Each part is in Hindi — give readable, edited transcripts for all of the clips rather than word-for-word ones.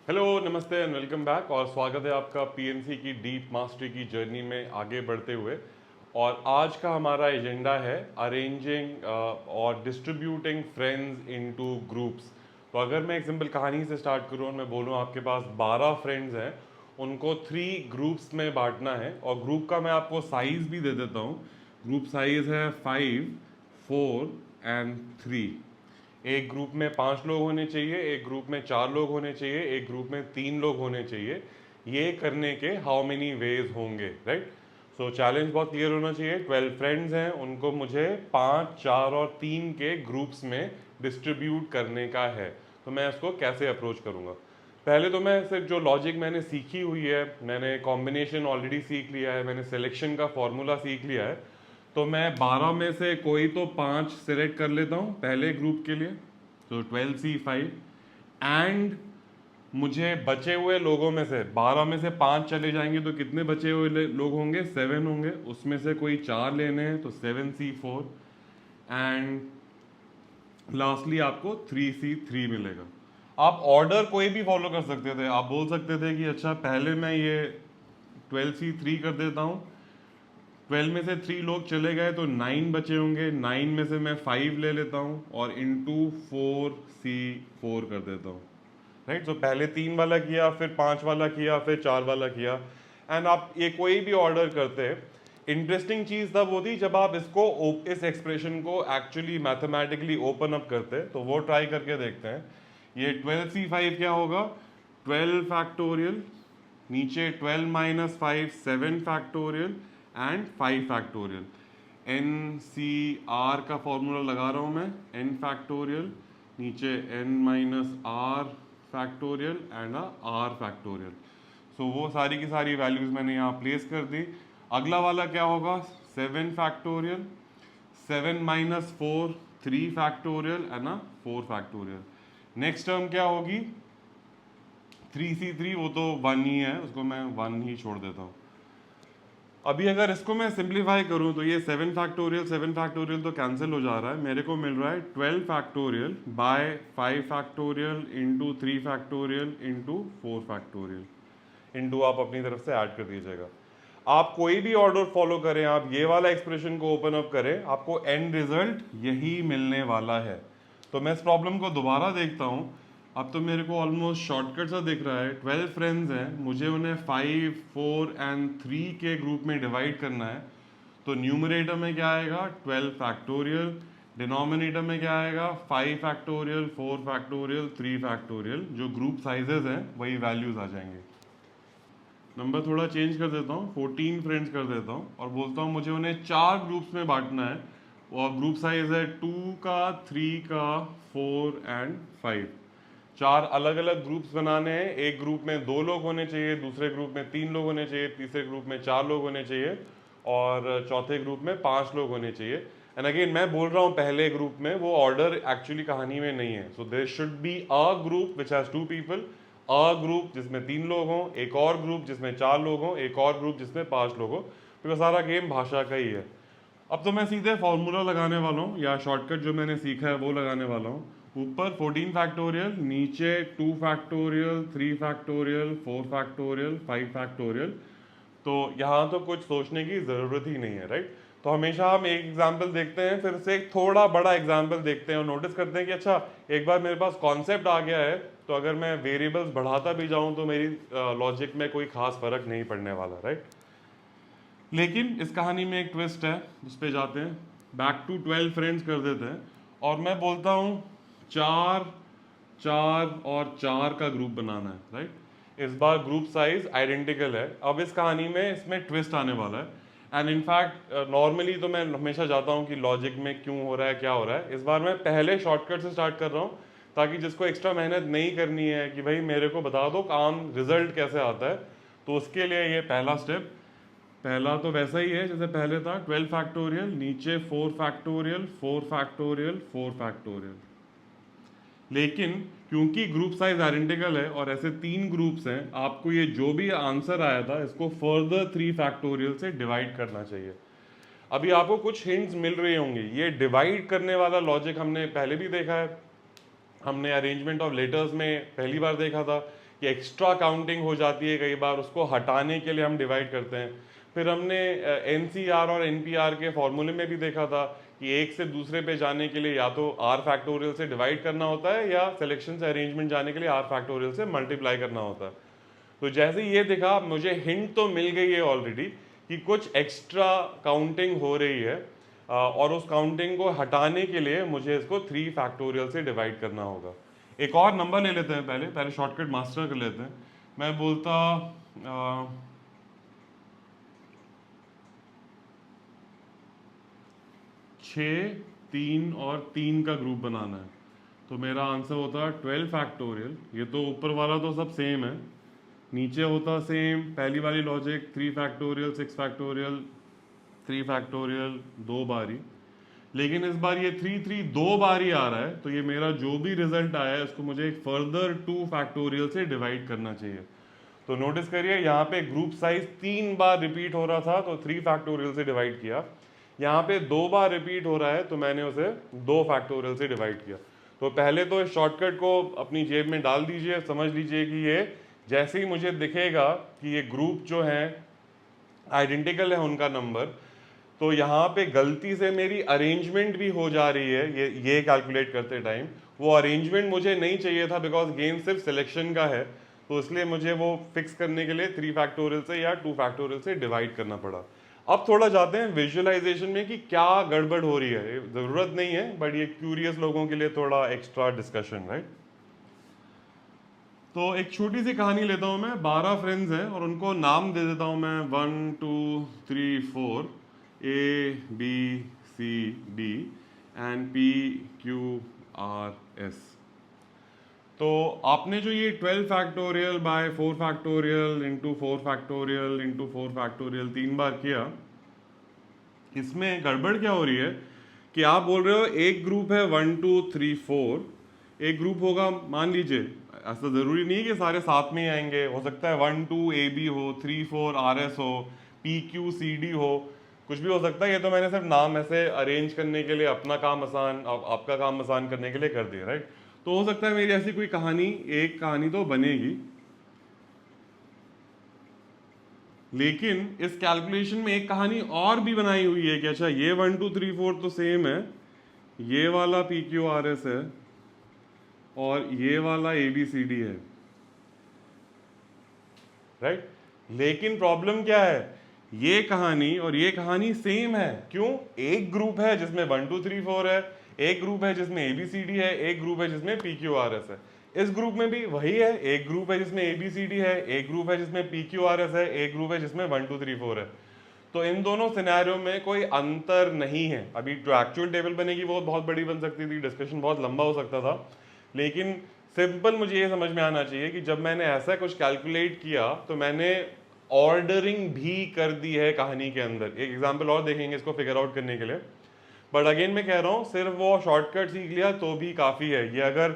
हेलो, नमस्ते एंड वेलकम बैक और स्वागत है आपका पीएनसी की डीप मास्टरी की जर्नी में आगे बढ़ते हुए। और आज का हमारा एजेंडा है अरेंजिंग और डिस्ट्रीब्यूटिंग फ्रेंड्स इनटू ग्रुप्स। तो अगर मैं एक सिंपल कहानी से स्टार्ट करूँ और मैं बोलूँ आपके पास 12 फ्रेंड्स हैं, उनको 3 ग्रुप्स में बांटना है और ग्रुप का मैं आपको साइज भी दे देता हूँ। ग्रुप साइज है 5, 4 एंड 3। एक ग्रुप में 5 लोग होने चाहिए, एक ग्रुप में 4 लोग होने चाहिए, एक ग्रुप में 3 लोग होने चाहिए। ये करने के हाउ मेनी वेज होंगे, राइट? सो चैलेंज बहुत क्लियर होना चाहिए। 12 फ्रेंड्स हैं, उनको मुझे 5, 4 और 3 के ग्रुप्स में डिस्ट्रीब्यूट करने का है। तो मैं इसको कैसे अप्रोच करूँगा? पहले तो मैं सिर्फ जो लॉजिक मैंने सीखी हुई है, मैंने कॉम्बिनेशन ऑलरेडी सीख लिया है, मैंने सिलेक्शन का फॉर्मूला सीख लिया है। तो मैं 12 में से कोई तो 5 सिलेक्ट कर लेता हूँ पहले ग्रुप के लिए, तो 12C5। एंड मुझे बचे हुए लोगों में से 12 में से 5 चले जाएंगे तो कितने बचे हुए लोग होंगे? 7 होंगे। उसमें से कोई 4 लेने हैं तो 7C4। एंड लास्टली आपको 3C3 मिलेगा। आप ऑर्डर कोई भी फॉलो कर सकते थे। आप बोल सकते थे कि अच्छा पहले मैं ये 12C3 कर देता हूँ, 12 में से 3 लोग चले गए तो 9 बचे होंगे, 9 में से मैं 5 ले लेता हूँ और इंटू 4C4 कर देता हूँ, राइट? तो पहले 3 वाला किया, फिर 5 वाला किया, फिर 4 वाला किया। एंड आप ये कोई भी ऑर्डर करते हैं, इंटरेस्टिंग चीज़ तब होती जब आप इस एक्सप्रेशन को एक्चुअली मैथमेटिकली ओपन अप करते हैं। तो वो ट्राई करके देखते हैं। ये 12C5 क्या होगा? 12 फैक्टोरियल, नीचे 12 minus 5 7 factorial and 5 factorial. N C r का फॉर्मूला लगा रहा हूँ मैं, एन फैक्टोरियल, नीचे n minus r factorial and r factorial. So वो सारी की सारी वैल्यूज मैंने यहाँ प्लेस कर दी। अगला वाला क्या होगा? 7 factorial, 7 minus 4 3 factorial and 4 factorial. Next term क्या होगी? 3C3, वो तो 1 ही है, उसको मैं 1 ही छोड़ देता हूँ। अभी अगर इसको मैं सिंप्लीफाई करूं तो ये 7 फैक्टोरियल 7 फैक्टोरियल तो कैंसिल हो जा रहा है। मेरे को मिल रहा है 12 factorial by 5 factorial into 3 factorial into 4 factorial. Into आप अपनी तरफ से ऐड कर दीजिएगा। आप कोई भी ऑर्डर फॉलो करें, आप ये वाला एक्सप्रेशन को ओपन अप करें, आपको एंड रिजल्ट यही मिलने वाला है। तो मैं इस प्रॉब्लम को दोबारा देखता हूँ। अब तो मेरे को ऑलमोस्ट शॉर्टकट सा दिख रहा है। 12 फ्रेंड्स हैं, मुझे उन्हें 5, 4 एंड 3 के ग्रुप में डिवाइड करना है। तो न्यूमरेटर में क्या आएगा? 12 फैक्टोरियल। डिनोमिनेटर में क्या आएगा? 5 फैक्टोरियल, 4 फैक्टोरियल, 3 फैक्टोरियल। जो ग्रुप साइजेस हैं वही वैल्यूज आ जाएंगे। नंबर थोड़ा चेंज कर देता हूँ, 14 फ्रेंड्स कर देता हूँ और बोलता हूँ मुझे उन्हें 4 ग्रुप्स में बांटना है। और ग्रुप साइज है 2 का, 3 का, 4 एंड 5। 4 अलग अलग ग्रुप्स बनाने हैं। एक ग्रुप में 2 लोग होने चाहिए, दूसरे ग्रुप में 3 लोग होने चाहिए, तीसरे ग्रुप में 4 लोग होने चाहिए और चौथे ग्रुप में 5 लोग होने चाहिए। एंड अगेन मैं बोल रहा हूँ पहले ग्रुप में वो ऑर्डर एक्चुअली कहानी में नहीं है। So there should be a group which has 2 people, a group जिसमें 3 लोग हों, एक और ग्रुप जिसमें 4 लोग हों, एक और ग्रुप जिसमें 5 लोग हों। तो सारा गेम भाषा का ही है। अब तो मैं सीधे फॉर्मूला लगाने वाला हूँ या शॉर्टकट जो मैंने सीखा है वो लगाने वाला हूँ। ऊपर 14 फैक्टोरियल, नीचे 2 फैक्टोरियल, 3 फैक्टोरियल, 4 फैक्टोरियल, 5 फैक्टोरियल। तो यहाँ तो कुछ सोचने की ज़रूरत ही नहीं है, राइट? तो हमेशा हम एक एग्जाम्पल देखते हैं, फिर से एक थोड़ा बड़ा एग्जाम्पल देखते हैं और नोटिस करते हैं कि अच्छा एक बार मेरे पास कॉन्सेप्ट आ गया है तो अगर मैं वेरिएबल्स बढ़ाता भी जाऊँ तो मेरी लॉजिक में कोई खास फर्क नहीं पड़ने वाला, राइट? लेकिन इस कहानी में एक ट्विस्ट है, उस पर जाते हैं। बैक टू 12 फ्रेंड्स कर देते हैं और मैं बोलता हूँ 4, 4 और 4 का ग्रुप बनाना है, राइट? इस बार ग्रुप साइज आइडेंटिकल है। अब इस कहानी में इसमें ट्विस्ट आने वाला है। एंड इनफैक्ट नॉर्मली तो मैं हमेशा चाहता हूँ कि लॉजिक में क्यों हो रहा है, क्या हो रहा है। इस बार मैं पहले शॉर्टकट से स्टार्ट कर रहा हूँ ताकि जिसको एक्स्ट्रा मेहनत नहीं करनी है कि भाई मेरे को बता दो काम रिजल्ट कैसे आता है, तो उसके लिए ये पहला स्टेप। पहला तो वैसा ही है जैसे पहले था, 12 फैक्टोरियल, नीचे 4 फैक्टोरियल, 4 फैक्टोरियल, 4 फैक्टोरियल। लेकिन क्योंकि ग्रुप साइज आइडेंटिकल है और ऐसे 3 ग्रुप्स हैं, आपको ये जो भी आंसर आया था इसको फर्दर 3 फैक्टोरियल से डिवाइड करना चाहिए। अभी आपको कुछ हिंट्स मिल रहे होंगे। ये डिवाइड करने वाला लॉजिक हमने पहले भी देखा है, हमने अरेंजमेंट ऑफ लेटर्स में पहली बार देखा था कि एक्स्ट्रा काउंटिंग हो जाती है कई बार, उसको हटाने के लिए हम डिवाइड करते हैं। फिर हमने एनसीआर और एनपीआर के फॉर्मूले में भी देखा था कि एक से दूसरे पे जाने के लिए या तो आर फैक्टोरियल से डिवाइड करना होता है या सिलेक्शन से अरेंजमेंट जाने के लिए आर फैक्टोरियल से मल्टीप्लाई करना होता है। तो जैसे ये देखा, मुझे हिंट तो मिल गई है ऑलरेडी कि कुछ एक्स्ट्रा काउंटिंग हो रही है, और उस काउंटिंग को हटाने के लिए मुझे इसको 3 फैक्टोरियल से डिवाइड करना होगा। एक और नंबर ले लेते हैं, पहले शॉर्टकट मास्टर कर लेते हैं। मैं बोलता 6, 3 और 3 का ग्रुप बनाना है, तो मेरा आंसर होता है 12 फैक्टोरियल। ये तो ऊपर वाला तो सब सेम है, नीचे होता सेम, पहली वाली लॉजिक 3 फैक्टोरियल, 6 फैक्टोरियल, 3 फैक्टोरियल 2 बारी। लेकिन इस बार ये 3 3 2 बारी आ रहा है, तो ये मेरा जो भी रिजल्ट आया है उसको मुझे एक फर्दर 2 फैक्टोरियल से डिवाइड करना चाहिए। तो नोटिस करिए यहाँ पे ग्रुप साइज 3 बार रिपीट हो रहा था तो 3 फैक्टोरियल से डिवाइड किया, यहाँ पे 2 बार रिपीट हो रहा है तो मैंने उसे 2 फैक्टोरियल से डिवाइड किया। तो पहले तो इस शॉर्टकट को अपनी जेब में डाल दीजिए, समझ लीजिए कि ये जैसे ही मुझे दिखेगा कि ये ग्रुप जो है आइडेंटिकल है उनका नंबर, तो यहाँ पे गलती से मेरी अरेंजमेंट भी हो जा रही है ये कैलकुलेट करते टाइम, वो अरेंजमेंट मुझे नहीं चाहिए था बिकॉज गेम सिर्फ सिलेक्शन का है, तो इसलिए मुझे वो फिक्स करने के लिए 3 फैक्टोरियल से या 2 फैक्टोरियल से डिवाइड करना पड़ा। अब थोड़ा जाते हैं विजुअलाइजेशन में कि क्या गड़बड़ हो रही है, जरूरत नहीं है बट ये क्यूरियस लोगों के लिए थोड़ा एक्स्ट्रा डिस्कशन, राइट। तो एक छोटी सी कहानी लेता हूं मैं। 12 फ्रेंड्स हैं और उनको नाम दे देता हूं मैं 1 2 3 4 ABCD एंड PQRS। तो आपने जो ये 12 factorial by 4 factorial into 4 factorial into 4 factorial 3 बार किया, इसमें गड़बड़ क्या हो रही है कि आप बोल रहे हो एक ग्रुप है 1 2 3 4, एक ग्रुप होगा, मान लीजिए ऐसा जरूरी नहीं है कि सारे साथ में ही आएंगे, हो सकता है 1 2 AB हो, 3 4 RS हो, PQCD हो, कुछ भी हो सकता है। ये तो मैंने सिर्फ नाम ऐसे अरेंज करने के लिए, अपना काम आसान, आपका काम आसान करने के लिए कर दिया, राइट। तो हो सकता है मेरी ऐसी कोई कहानी, एक कहानी तो बनेगी, लेकिन इस कैलकुलेशन में एक कहानी और भी बनाई हुई है कि अच्छा ये 1 2 3 4 तो सेम है, ये वाला PQRS है और ये वाला ABCD है, राइट। लेकिन प्रॉब्लम क्या है, ये कहानी और ये कहानी सेम है। क्यों? एक ग्रुप है जिसमें 1 2 3 4 है, एक ग्रुप है जिसमें ABCD है, एक ग्रुप है जिसमें PQRS है। इस ग्रुप में भी वही है, एक ग्रुप है जिसमें ABCD है, एक ग्रुप है जिसमें PQRS है, एक ग्रुप है जिसमें 1 2 3 4 है। तो इन दोनों सिनेरियो में कोई अंतर नहीं है। अभी जो एक्चुअल टेबल बनेगी वो बहुत बड़ी बन सकती थी, डिस्कशन बहुत लंबा हो सकता था, लेकिन सिंपल मुझे ये समझ में आना चाहिए कि जब मैंने ऐसा कुछ कैलकुलेट किया तो मैंने ऑर्डरिंग भी कर दी है कहानी के अंदर। एक एग्जांपल और देखेंगे इसको फिगर आउट करने के लिए, बट अगेन मैं कह रहा हूँ सिर्फ वो शॉर्टकट सीख लिया तो भी काफ़ी है। ये अगर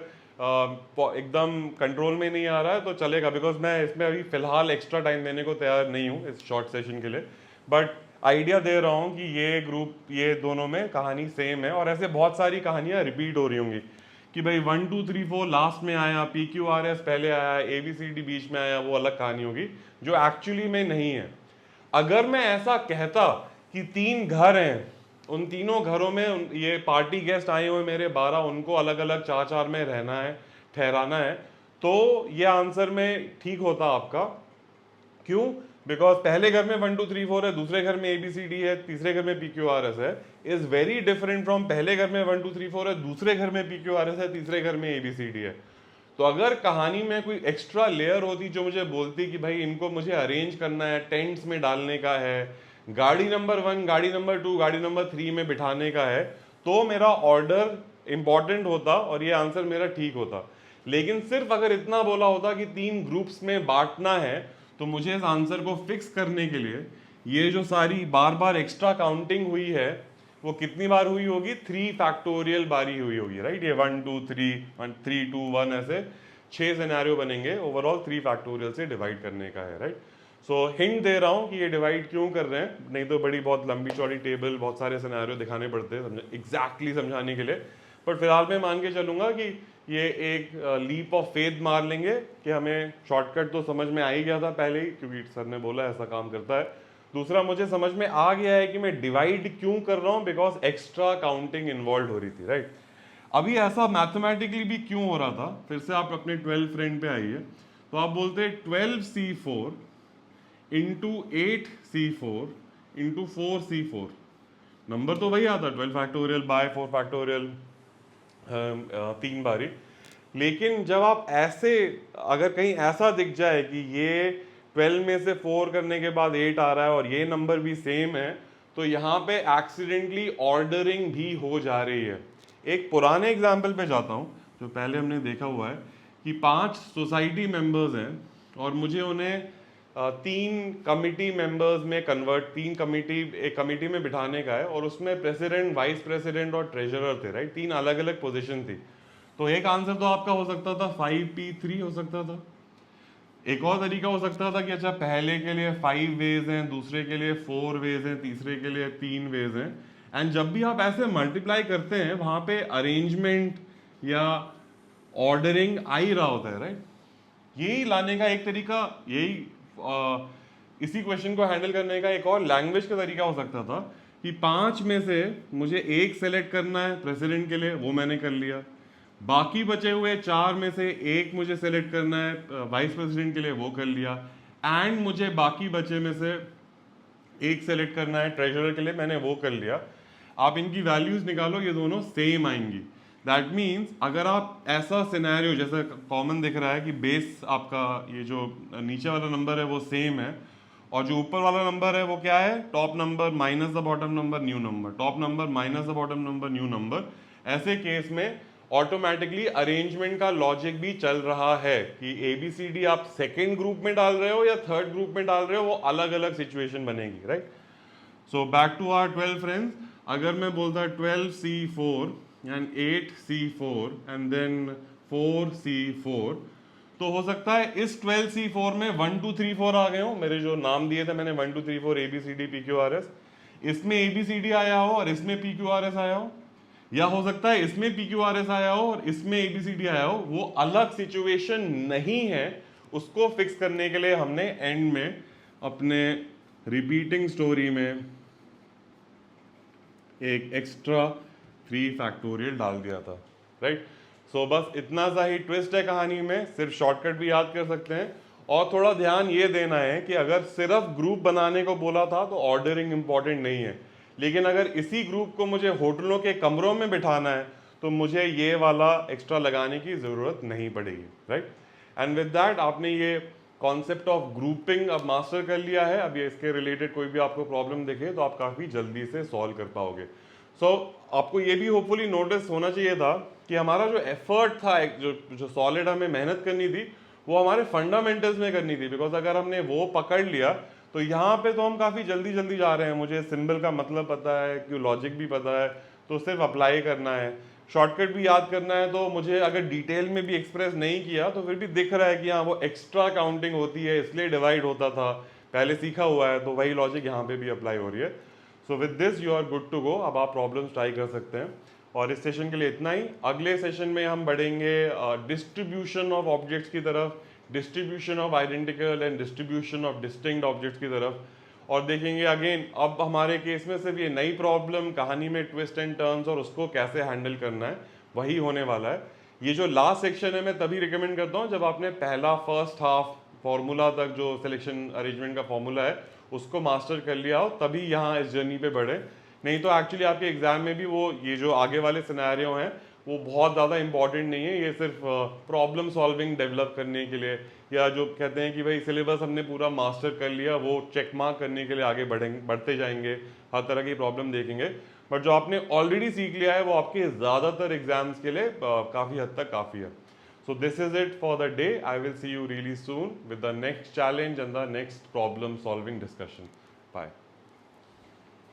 एकदम कंट्रोल में नहीं आ रहा है तो चलेगा, बिकॉज मैं इसमें अभी फिलहाल एक्स्ट्रा टाइम देने को तैयार नहीं हूँ इस शॉर्ट सेशन के लिए, बट आइडिया दे रहा हूँ कि ये ग्रुप, ये दोनों में कहानी सेम है और ऐसे बहुत सारी कहानियाँ रिपीट हो रही होंगी कि भाई 1 2 3 4 लास्ट में आया, PQRS पहले आया, ABCD बीच में आया, वो अलग कहानी होगी जो एक्चुअली में नहीं है। अगर मैं ऐसा कहता कि 3 घर हैं, उन तीनों घरों में ये पार्टी गेस्ट आए हुए मेरे 12, उनको अलग अलग 4 4 में रहना है, ठहराना है, तो ये आंसर में ठीक होता आपका। क्यों? बिकॉज पहले घर में 1 2 3 4 है, दूसरे घर में ABCD है, तीसरे घर में PQRS है, इज वेरी डिफरेंट फ्रॉम पहले घर में 1 2 3 4 है, दूसरे घर में PQRS है, तीसरे घर में ABCD है। तो अगर कहानी में कोई एक्स्ट्रा लेयर होती जो मुझे बोलती कि भाई इनको मुझे अरेंज करना है, टेंट्स में डालने का है, गाड़ी नंबर 1, गाड़ी नंबर 2, गाड़ी नंबर 3 में बिठाने का है, तो मेरा ऑर्डर इंपॉर्टेंट होता और ये आंसर मेरा ठीक होता। लेकिन सिर्फ अगर इतना बोला होता कि 3 ग्रुप्स में बांटना है, तो मुझे इस आंसर को फिक्स करने के लिए ये जो सारी बार बार एक्स्ट्रा काउंटिंग हुई है वो कितनी बार हुई होगी? 3 फैक्टोरियल बारी हुई होगी, राइट। ये 1 2 3 3 2 1 ऐसे 6 सिनेरियो बनेंगे, ओवरऑल 3 फैक्टोरियल से डिवाइड करने का है, राइट। सो हिंट दे रहा हूँ कि ये डिवाइड क्यों कर रहे हैं, नहीं तो बड़ी बहुत लंबी चौड़ी टेबल, बहुत सारे सिनेरियो दिखाने पड़ते हैं एग्जैक्टली समझाने के लिए। बट फिलहाल मैं मान के चलूँगा कि ये एक लीप ऑफ फेथ मार लेंगे कि हमें शॉर्टकट तो समझ में आ ही गया था पहले ही, क्योंकि सर ने बोला ऐसा काम करता है। दूसरा, मुझे समझ में आ गया है कि मैं डिवाइड क्यों कर रहा हूँ, बिकॉज एक्स्ट्रा काउंटिंग इन्वॉल्व हो रही थी, राइट। अभी ऐसा मैथमेटिकली भी क्यों हो रहा था, फिर से आप अपने 12 फ्रेंड पे आइए, तो आप बोलते 12C4 into 8C4 into 4C4, number तो वही आता 12 फैक्टोरियल बाय 4 फैक्टोरियल 3 बारी। लेकिन जब आप ऐसे, अगर कहीं ऐसा दिख जाए कि ये 12 में से 4 करने के बाद 8 आ रहा है और ये नंबर भी सेम है, तो यहाँ पे एक्सीडेंटली ऑर्डरिंग भी हो जा रही है। एक पुराने एग्जाम्पल पे जाता हूँ जो पहले हमने देखा हुआ है कि 5 सोसाइटी मेंबर्स हैं और मुझे उन्हें 3 कमिटी मेंबर्स में कन्वर्ट, 3 कमिटी, एक कमिटी में बिठाने का है और उसमें प्रेसिडेंट, वाइस प्रेसिडेंट और ट्रेजरर थे, राइट। 3 अलग अलग पोजीशन थी। तो एक आंसर तो आपका हो सकता था 5P3 हो सकता था। एक और तरीका हो सकता था कि अच्छा पहले के लिए 5 वेज हैं, दूसरे के लिए 4 वेज हैं, तीसरे के लिए 3 वेज हैं। एंड जब भी आप ऐसे मल्टीप्लाई करते हैं वहां पे अरेंजमेंट या ऑर्डरिंग आ ही रहा होता है, राइट। यही लाने का एक तरीका, इसी क्वेश्चन को हैंडल करने का एक और लैंग्वेज का तरीका हो सकता था कि 5 में से मुझे एक सेलेक्ट करना है प्रेसिडेंट के लिए, वो मैंने कर लिया। बाकी बचे हुए 4 में से एक मुझे सेलेक्ट करना है वाइस प्रेसिडेंट के लिए, वो कर लिया। एंड मुझे बाकी बचे में से एक सेलेक्ट करना है ट्रेजरर के लिए, मैंने वो कर लिया। आप इनकी वैल्यूज निकालो, ये दोनों सेम आएंगी। दैट मीन्स अगर आप ऐसा सिनेरियो, जैसा कॉमन दिख रहा है कि बेस आपका ये जो नीचे वाला नंबर है वो सेम है और जो ऊपर वाला नंबर है वो क्या है, top number minus the bottom number new number, top number minus the bottom number new number, ऐसे केस में ऑटोमेटिकली अरेंजमेंट का लॉजिक भी चल रहा है कि ABCD आप सेकेंड ग्रुप में डाल रहे हो या थर्ड ग्रुप में डाल रहे हो, वो अलग अलग सिचुएशन बनेगी, right. So back to our 12 friends, अगर मैं बोलता 12C4 and 8C4 and then 4C4, तो हो सकता है इस 12C4 में 1 2 3 4 आ गए हो, मेरे जो नाम दिए थे मैंने 1 2 3 4 ABCD PQRS, इसमें ABCD आया हो और इसमें PQRS आया हो, या हो सकता है इसमें PQRS आया हो और इसमें ABCD आया हो। वो अलग सिचुएशन नहीं है, उसको फिक्स करने के लिए हमने एंड में अपने रिपीटिंग स्टोरी में एक एक्स्ट्रा 3 फैक्टोरियल डाल दिया था, राइट। सो बस इतना सा ही ट्विस्ट है कहानी में, सिर्फ शॉर्टकट भी याद कर सकते हैं। और थोड़ा ध्यान ये देना है कि अगर सिर्फ ग्रुप बनाने को बोला था तो ऑर्डरिंग इंपॉर्टेंट नहीं है, लेकिन अगर इसी ग्रुप को मुझे होटलों के कमरों में बिठाना है तो मुझे ये वाला एक्स्ट्रा लगाने की ज़रूरत नहीं पड़ेगी, राइट। एंड विद दैट आपने ये कॉन्सेप्ट ऑफ ग्रुपिंग अब मास्टर कर लिया है। अब ये इसके रिलेटेड कोई भी आपको प्रॉब्लम दिखे तो आप काफ़ी जल्दी से सॉल्व कर पाओगे। सो आपको ये भी होपफुली नोटिस होना चाहिए था कि हमारा जो एफर्ट था, जो सॉलिड हमें मेहनत करनी थी, वो हमारे फंडामेंटल्स में करनी थी। बिकॉज अगर हमने वो पकड़ लिया तो यहाँ पे तो हम काफ़ी जल्दी जल्दी जा रहे हैं, मुझे सिंबल का मतलब पता है, क्यों लॉजिक भी पता है, तो सिर्फ अप्लाई करना है। शॉर्टकट भी याद करना है, तो मुझे अगर डिटेल में भी एक्सप्रेस नहीं किया तो फिर भी दिख रहा है कि हाँ वो एक्स्ट्रा काउंटिंग होती है, इसलिए डिवाइड होता था, पहले सीखा हुआ है, तो वही लॉजिक यहाँ पे भी अप्लाई हो रही है। So with this you are good to go. अब आप प्रॉब्लम्स ट्राई कर सकते हैं। और इस सेशन के लिए इतना ही। अगले सेशन में हम बढ़ेंगे डिस्ट्रीब्यूशन ऑफ ऑब्जेक्ट्स की तरफ, distribution of identical and distribution of distinct objects की तरफ, और देखेंगे अगेन अब हमारे केस में सिर्फ ये नई प्रॉब्लम, कहानी में ट्विस्ट एंड टर्न्स और उसको कैसे हैंडल करना है, वही होने वाला है। ये जो लास्ट सेक्शन है मैं तभी रिकमेंड करता हूँ जब आपने पहला फर्स्ट हाफ फॉर्मूला तक जो सिलेक्शन अरेंजमेंट का फॉर्मूला है उसको मास्टर कर लिया हो, तभी यहाँ इस जर्नी पे बढ़े। नहीं तो एक्चुअली आपके एग्जाम में भी वो ये जो आगे वाले सिनेरियो हैं वो बहुत ज़्यादा इंपॉर्टेंट नहीं है, ये सिर्फ प्रॉब्लम सॉल्विंग डेवलप करने के लिए, या जो कहते हैं कि भाई सिलेबस हमने पूरा मास्टर कर लिया, वो चेक मार्क करने के लिए आगे बढ़ते जाएंगे, हर तरह की प्रॉब्लम देखेंगे। बट जो आपने ऑलरेडी सीख लिया है वो आपके ज़्यादातर एग्जाम्स के लिए काफ़ी हद तक काफ़ी है। So this is it for the day. I will see you really soon with the next challenge and the next problem solving discussion. Bye.